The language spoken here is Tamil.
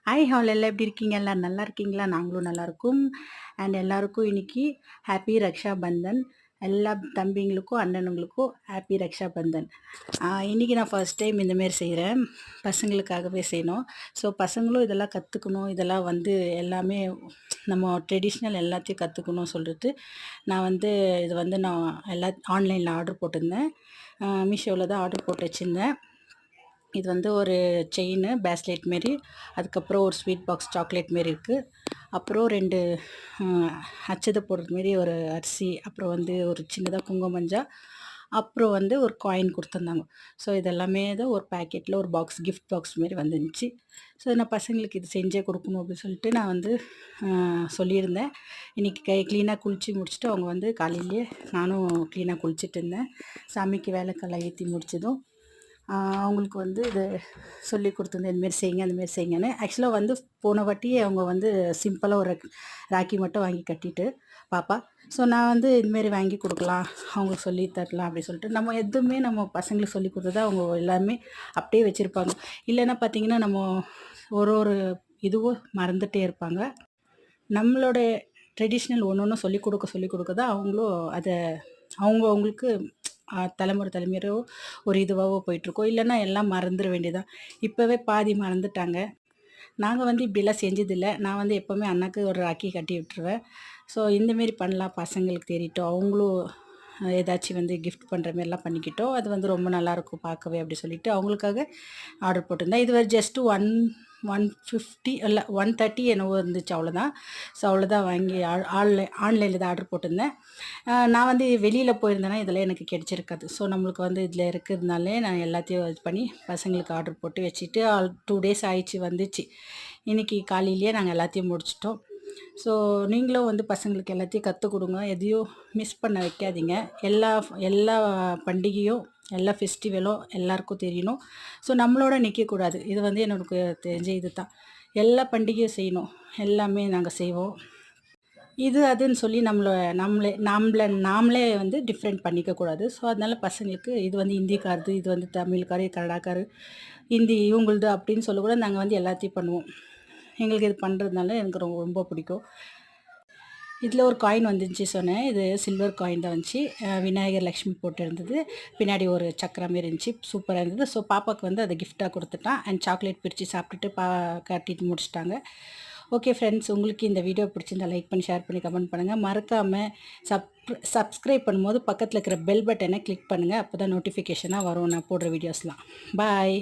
ஹாய் ஹால் எல்லாம் எப்படி இருக்கீங்க? எல்லாம் நல்லா இருக்கீங்களா? நாங்களும் நல்லா இருக்கோம். அண்ட் எல்லாருக்கும் இன்னைக்கு ஹாப்பி ரக்ஷா பந்தன். எல்லா தம்பிங்களுக்கும், அண்ணனுங்களுக்கும் ஹாப்பி ரக்ஷா பந்தன். இன்னைக்கு நான் ஃபர்ஸ்ட் டைம் இந்தமாரி செய்கிறேன். பசங்களுக்காகவே செய்யணும். ஸோ பசங்களும் இதெல்லாம் கற்றுக்கணும். இதெல்லாம் வந்து எல்லாமே நம்ம ட்ரெடிஷ்னல் எல்லாத்தையும் கற்றுக்கணும் சொல்லிட்டு, நான் வந்து இது வந்து நான் ஆன்லைனில் ஆர்டர் போட்டிருந்தேன். மீஷோவில் தான் ஆர்டர் போட்டு வச்சுருந்தேன். இது வந்து ஒரு செயினு பேஸ்லெட் மாரி, அதுக்கப்புறம் ஒரு ஸ்வீட் பாக்ஸ் சாக்லேட் மாரி இருக்குது. அப்புறம் 2 அச்சதை போடுறது மாரி ஒரு அரிசி, அப்புறம் வந்து ஒரு சின்னதாக குங்குமஞ்சா, அப்புறம் வந்து ஒரு காயின் கொடுத்துருந்தாங்க. ஸோ இதெல்லாமே தான் ஒரு பேக்கெட்டில் ஒரு பாக்ஸ் கிஃப்ட் பாக்ஸ் மாரி வந்துருந்துச்சு. ஸோ நான் பசங்களுக்கு இது செஞ்சே கொடுக்கணும் அப்படின்னு சொல்லிட்டு நான் வந்து சொல்லியிருந்தேன். இன்றைக்கி க்ளீனாக குளித்து முடிச்சுட்டு அவங்க வந்து காலையிலேயே நானும் க்ளீனாக குளிச்சுட்டு இருந்தேன். சாமிக்கு வேலைக்கெல்லாம் ஏற்றி முடிச்சதும் அவங்களுக்கு வந்து இது சொல்லி கொடுத்துருந்தேன், இந்தமாரி செய்யுங்க அந்தமாரி செய்யுங்கன்னு. ஆக்சுவலாக வந்து போன வாட்டி அவங்க வந்து சிம்பிளாக ஒரு ராக்கி மட்டும் வாங்கி கட்டிட்டு பாப்பா. ஸோ நான் வந்து இதுமாரி வாங்கி கொடுக்கலாம், அவங்களுக்கு சொல்லி தரலாம் அப்படின்னு சொல்லிட்டு, நம்ம எதுவுமே நம்ம பசங்களுக்கு சொல்லி கொடுத்ததா அவங்க எல்லாமே அப்படியே வச்சுருப்பாங்க. இல்லைன்னா பார்த்தீங்கன்னா நம்ம ஒரு ஒரு இதுவும் மறந்துகிட்டே இருப்பாங்க. நம்மளோட ட்ரெடிஷ்னல் ஒன்று ஒன்று சொல்லிக் கொடுக்க தான் அவங்களும் அதை அவங்களுக்கு தலைமுறை தலைமுறையோ ஒரு இதுவாகவோ போயிட்டுருக்கோம். இல்லைன்னா எல்லாம் மறந்துட வேண்டியதான். இப்போவே பாதி மறந்துட்டாங்க. நாங்கள் வந்து இப்படிலாம் செஞ்சதில்ல. நான் வந்து எப்போவுமே அண்ணாக்கு ஒரு ராக்கி கட்டி விட்டுருவேன். ஸோ இந்தமாரி பண்ணலாம், பசங்களுக்கு தெரியட்டும், அவங்களும் ஏதாச்சும் வந்து கிஃப்ட் பண்ணுற மாரிலாம் பண்ணிக்கிட்டோம். அது வந்து ரொம்ப நல்லாயிருக்கும் பார்க்கவே அப்படி சொல்லிட்டு அவங்களுக்காக ஆர்டர் போட்டிருந்தேன். இது ஜஸ்ட்டு 150 இல்லை 130 என்னவோ இருந்துச்சு, அவ்வளோதான். ஸோ அவ்வளோதான் வாங்கி ஆன்லைனில் தான் ஆர்டர் போட்டிருந்தேன். நான் வந்து வெளியில் போயிருந்தேன்னா இதெல்லாம் எனக்கு கிடச்சிருக்காது. ஸோ நம்மளுக்கு வந்து இதில் இருக்கிறதுனாலே நான் எல்லாத்தையும் இது பண்ணி பசங்களுக்கு ஆர்டர் போட்டு வச்சுட்டு 2 டேஸ் ஆயிடுச்சு, வந்துச்சு. இன்றைக்கி காலையிலேயே நாங்கள் எல்லாத்தையும் முடிச்சிட்டோம். ஸோ நீங்களும் வந்து பசங்களுக்கு எல்லாத்தையும் கற்றுக் கொடுங்க. எதையும் மிஸ் பண்ண வைக்காதீங்க. எல்லா எல்லா பண்டிகையும், எல்லா ஃபெஸ்டிவலும் எல்லாருக்கும் தெரியணும். ஸோ நம்மளோட நிற்கக்கூடாது. இது வந்து எனக்கு தெரிஞ்ச இது தான். எல்லா பண்டிகையும் செய்யணும். எல்லாமே நாங்கள் செய்வோம். இது அதுன்னு சொல்லி நாமளே வந்து டிஃப்ரெண்ட் பண்ணிக்கக்கூடாது. ஸோ அதனால் பசங்களுக்கு இது வந்து ஹிந்திக்காரது, இது வந்து தமிழ்காரு, கன்னடாக்காரு, ஹிந்தி இவங்களுது அப்படின்னு சொல்லக்கூட நாங்கள் வந்து எல்லாத்தையும் பண்ணுவோம். எங்களுக்கு இது பண்ணுறதுனால எனக்கு ரொம்ப ரொம்ப பிடிக்கும். இதில் ஒரு காயின் வந்துருந்துச்சு சொன்னேன். இது சில்வர் காயின் தான் வந்துச்சு. விநாயகர் லக்ஷ்மி போட்டு இருந்தது. பின்னாடி ஒரு சக்கரம் மாரி இருந்துச்சு. சூப்பராக இருந்தது. ஸோ பாப்பாவுக்கு வந்து அதை கிஃப்ட்டாக கொடுத்துட்டான். அண்ட் சாக்லேட் பிரித்து சாப்பிட்டுட்டு கட்டிட்டு முடிச்சிட்டாங்க. ஓகே ஃப்ரெண்ட்ஸ், உங்களுக்கு இந்த வீடியோ பிடிச்சிருந்தா லைக் பண்ணி, ஷேர் பண்ணி, கமெண்ட் பண்ணுங்கள். மறக்காமல் சப்ஸ்கிரைப் பண்ணும்போது பக்கத்தில் இருக்கிற பெல் பட்டனை கிளிக் பண்ணுங்கள். அப்போ தான் நோட்டிஃபிகேஷனாக வரும் நான் போடுற வீடியோஸ்லாம். பாய்.